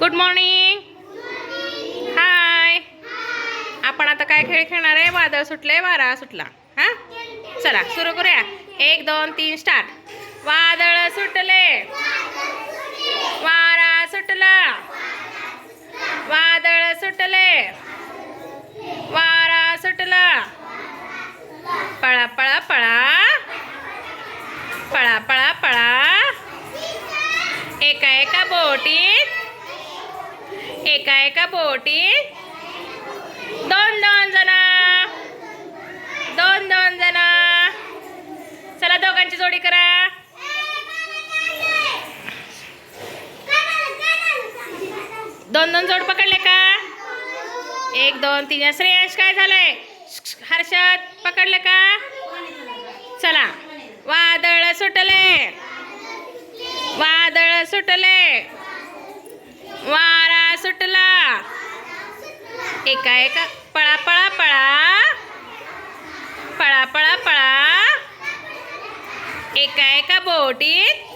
Good morning. हाय. आपण आता काय खेळ खेळणार आहे? वादळ सुटले वारा सुटला. हां, चला सुरू करूया. 1 2 3 स्टार्ट. वादळ सुटले, वारा सुटला, वादळ सुटले, वारा सुटला, पळा पळा पळा, पळा पळा पळा, एका एका बोटीत, एका एका बोटीत 2-2 जण, 2-2 जण. चला दोघांची जोडी करा. दोन दोन जोड पकडले का? 1 2 3. श्रेयश काय झालंय? हर्षद पकडले का? चला. वादळ सुटले, वादळ सुटले, वारा सुटला, एका एका पळा पळा पळा, पळा पळा पळा, एका एका बोटीत